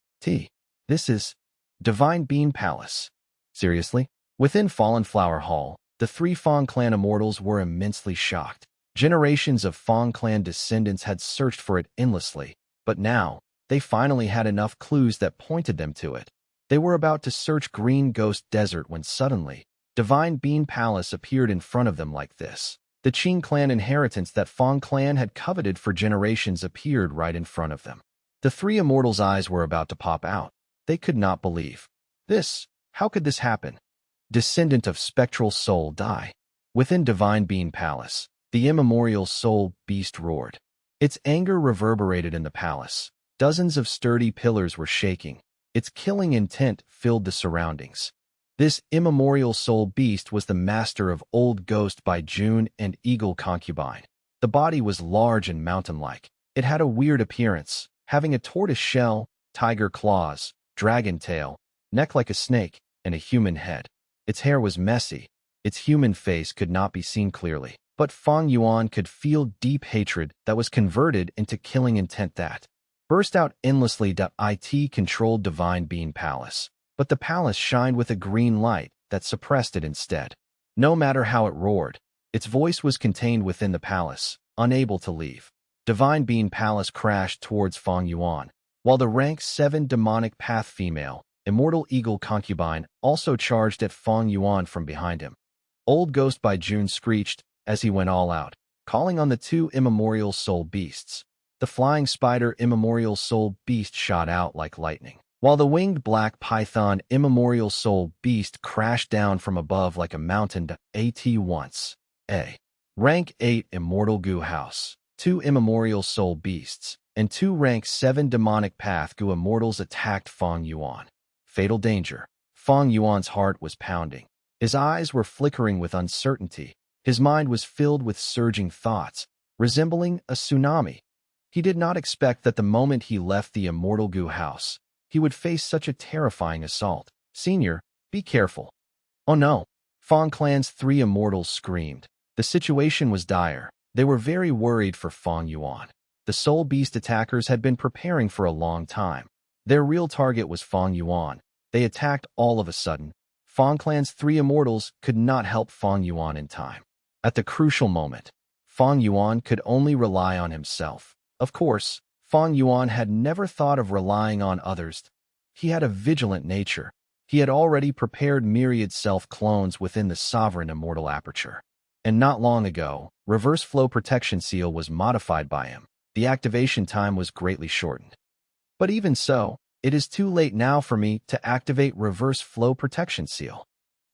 This is Divine Bean Palace. Seriously? Within Fallen Flower Hall, the 3 Fang clan immortals were immensely shocked. Generations of Fang clan descendants had searched for it endlessly, but now, they finally had enough clues that pointed them to it. They were about to search Green Ghost Desert when suddenly, Divine Bean Palace appeared in front of them like this. The Qing clan inheritance that Fang clan had coveted for generations appeared right in front of them. The 3 immortals' eyes were about to pop out. They could not believe. How could this happen? Descendant of Spectral Soul Die. Within Divine Bean Palace, the immemorial soul beast roared. Its anger reverberated in the palace. Dozens of sturdy pillars were shaking. Its killing intent filled the surroundings. This immemorial soul beast was the master of Old Ghost by June and Eagle Concubine. The body was large and mountain-like. It had a weird appearance, having a tortoise shell, tiger claws, dragon tail, neck like a snake, and a human head. Its hair was messy. Its human face could not be seen clearly, but Fang Yuan could feel deep hatred that was converted into killing intent that burst out endlessly. It controlled Divine Bean Palace, but the palace shined with a green light that suppressed it instead. No matter how it roared, its voice was contained within the palace, unable to leave. Divine Bean Palace crashed towards Fang Yuan, while the rank 7 demonic path female, Immortal Eagle Concubine, also charged at Fang Yuan from behind him. Old Ghost by June screeched as he went all out, calling on the 2 immemorial soul beasts. The flying spider immemorial soul beast shot out like lightning, while the winged black python immemorial soul beast crashed down from above like a mountain. At once. Rank 8 Immortal Gu House. 2 immemorial soul beasts and 2 rank 7 demonic path Gu immortals attacked Fang Yuan. Fatal danger. Fang Yuan's heart was pounding. His eyes were flickering with uncertainty. His mind was filled with surging thoughts, resembling a tsunami. He did not expect that the moment he left the Immortal Gu House, he would face such a terrifying assault. Senior, be careful. Oh no. Fang clan's 3 immortals screamed. The situation was dire. They were very worried for Fang Yuan. The soul beast attackers had been preparing for a long time. Their real target was Fang Yuan. They attacked all of a sudden. Fang clan's 3 immortals could not help Fang Yuan in time. At the crucial moment, Fang Yuan could only rely on himself. Of course, Fang Yuan had never thought of relying on others. He had a vigilant nature. He had already prepared myriad self-clones within the sovereign immortal aperture. And not long ago, reverse flow protection seal was modified by him. The activation time was greatly shortened. But even so, it is too late now for me to activate reverse flow protection seal.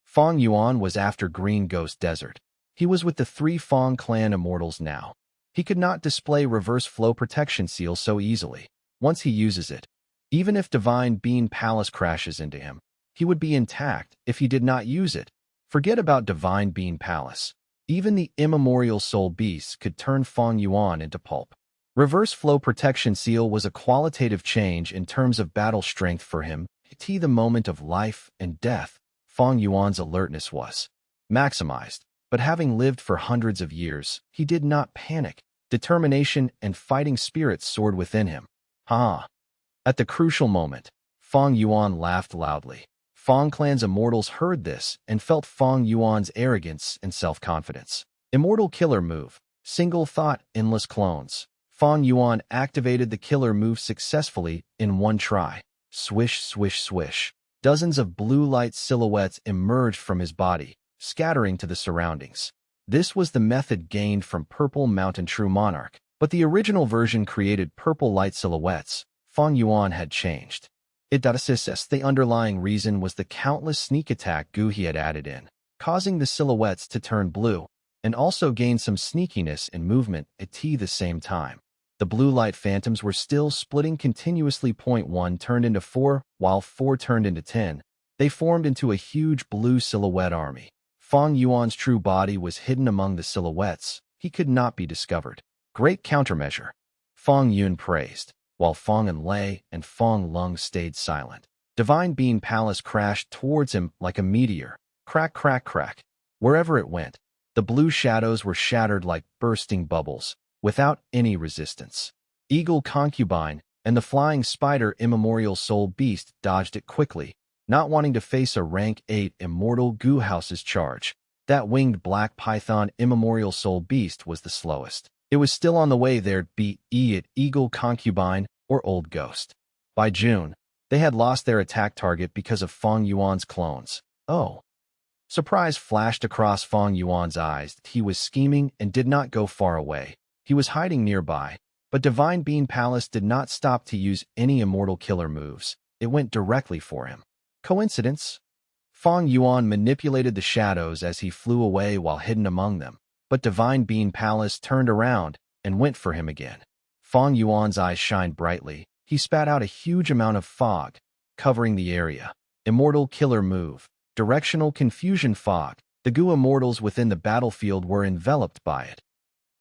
Fang Yuan was after Green Ghost Desert. He was with the 3 Fang clan immortals now. He could not display reverse flow protection seal so easily. Once he uses it, even if Divine Being Palace crashes into him, he would be intact if he did not use it. Forget about Divine Being Palace. Even the immemorial soul beasts could turn Fang Yuan into pulp. Reverse flow protection seal was a qualitative change in terms of battle strength for him. The moment of life and death, Fang Yuan's alertness was maximized. But having lived for hundreds of years, he did not panic. Determination and fighting spirits soared within him. At the crucial moment, Fang Yuan laughed loudly. Fang clan's immortals heard this and felt Fang Yuan's arrogance and self-confidence. Immortal killer move. Single thought, endless clones. Fang Yuan activated the killer move successfully in one try. Swish, swish, swish. Dozens of blue light silhouettes emerged from his body, scattering to the surroundings. This was the method gained from Purple Mountain True Monarch, but the original version created purple light silhouettes. Fang Yuan had changed. The underlying reason was the countless sneak attack goo he had added in, causing the silhouettes to turn blue, and also gain some sneakiness and movement at the same time. The blue light phantoms were still splitting continuously. 1 turned into 4, while 4 turned into 10. They formed into a huge blue silhouette army. Fang Yuan's true body was hidden among the silhouettes. He could not be discovered. Great countermeasure. Fang Yuan praised, while Fang Enlei and Fang Lung stayed silent. Divine Being Palace crashed towards him like a meteor. Crack, crack, crack. Wherever it went, the blue shadows were shattered like bursting bubbles, without any resistance. Eagle Concubine and the Flying Spider Immemorial Soul Beast dodged it quickly, not wanting to face a rank 8 Immortal Goo House's charge. That winged black python Immemorial Soul Beast was the slowest. It was still on the way there, be it Eagle Concubine or Old Ghost. By June, they had lost their attack target because of Fang Yuan's clones. Oh. Surprise flashed across Fang Yuan's eyes. He was scheming and did not go far away. He was hiding nearby, but Divine Being Palace did not stop to use any immortal killer moves. It went directly for him. Coincidence? Fang Yuan manipulated the shadows as he flew away while hidden among them, but Divine Being Palace turned around and went for him again. Fang Yuan's eyes shined brightly. He spat out a huge amount of fog, covering the area. Immortal killer move. Directional confusion fog. The Goo immortals within the battlefield were enveloped by it.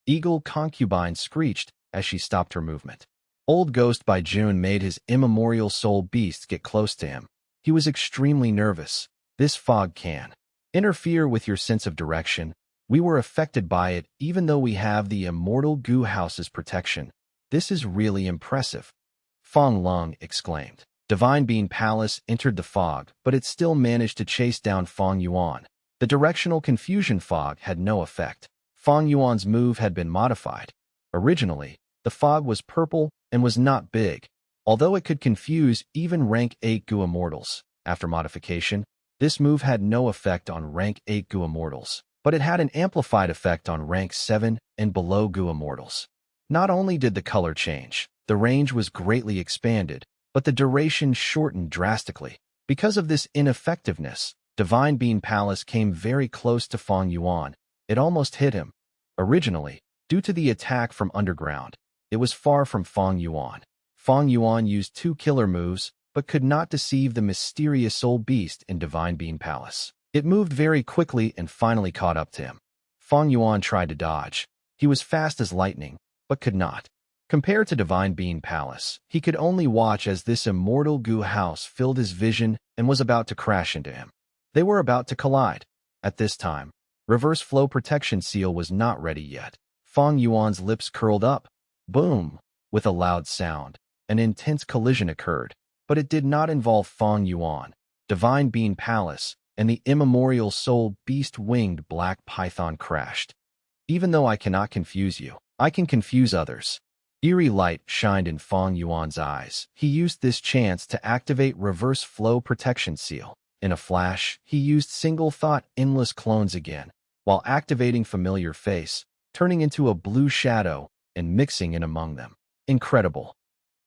Eagle Concubine screeched as she stopped her movement. Old Ghost by June made his immemorial soul beast get close to him. He was extremely nervous. This fog can interfere with your sense of direction. We were affected by it even though we have the immortal Goo House's protection. This is really impressive. Fang Lung exclaimed. Divine Being Palace entered the fog, but it still managed to chase down Fang Yuan. The directional confusion fog had no effect. Fang Yuan's move had been modified. Originally, the fog was purple and was not big, although it could confuse even rank 8 Goo immortals. After modification, this move had no effect on rank 8 Goo immortals, but it had an amplified effect on rank 7 and below Goo immortals. Not only did the color change, the range was greatly expanded, but the duration shortened drastically. Because of this ineffectiveness, Divine Being Palace came very close to Fang Yuan. It almost hit him. Originally, due to the attack from underground, it was far from Fang Yuan. Fang Yuan used 2 killer moves, but could not deceive the mysterious soul beast in Divine Being Palace. It moved very quickly and finally caught up to him. Fang Yuan tried to dodge. He was fast as lightning, but could not. Compared to Divine Being Palace, he could only watch as this immortal Goo House filled his vision and was about to crash into him. They were about to collide. At this time, Reverse Flow Protection Seal was not ready yet. Fang Yuan's lips curled up. Boom! With a loud sound, an intense collision occurred, but it did not involve Fang Yuan, Divine Being Palace, and the immemorial soul beast-winged black python crashed. Even though I cannot confuse you, I can confuse others. Eerie light shined in Fang Yuan's eyes. He used this chance to activate Reverse Flow Protection Seal. In a flash, he used Single Thought Endless Clones again, while activating Familiar Face, turning into a blue shadow and mixing in among them. Incredible.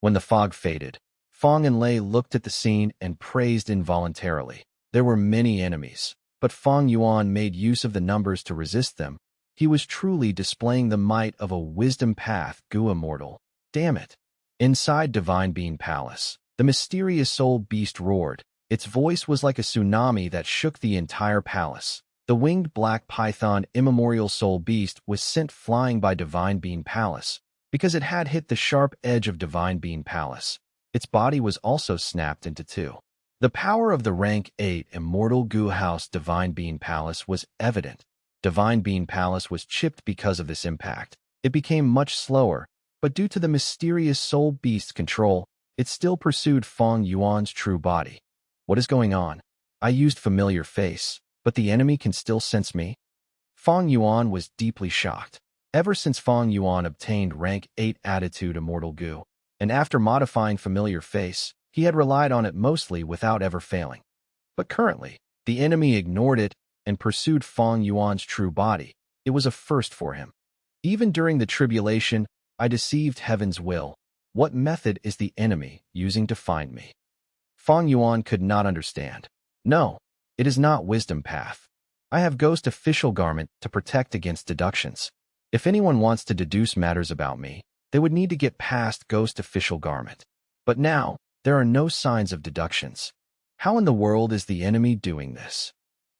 When the fog faded, Feng and Lei looked at the scene and praised involuntarily. There were many enemies, but Fang Yuan made use of the numbers to resist them. He was truly displaying the might of a wisdom path, Gu immortal. Damn it. Inside Divine Being Palace, the mysterious soul beast roared. Its voice was like a tsunami that shook the entire palace. The winged black python immemorial soul beast was sent flying by Divine Being Palace because it had hit the sharp edge of Divine Being Palace. Its body was also snapped into two. The power of the rank 8 immortal Gu House Divine Being Palace was evident. Divine Being Palace was chipped because of this impact. It became much slower, but due to the mysterious soul beast's control, it still pursued Fang Yuan's true body. What is going on? I used familiar face, but the enemy can still sense me? Fang Yuan was deeply shocked. Ever since Fang Yuan obtained rank 8 attitude immortal Gu, and after modifying familiar face, he had relied on it mostly without ever failing. But currently, the enemy ignored it and pursued Fang Yuan's true body. It was a first for him. Even during the tribulation, I deceived heaven's will. What method is the enemy using to find me? Fang Yuan could not understand. No, it is not wisdom path. I have ghost official garment to protect against deductions. If anyone wants to deduce matters about me, they would need to get past ghost official garment. But now, there are no signs of deductions. How in the world is the enemy doing this?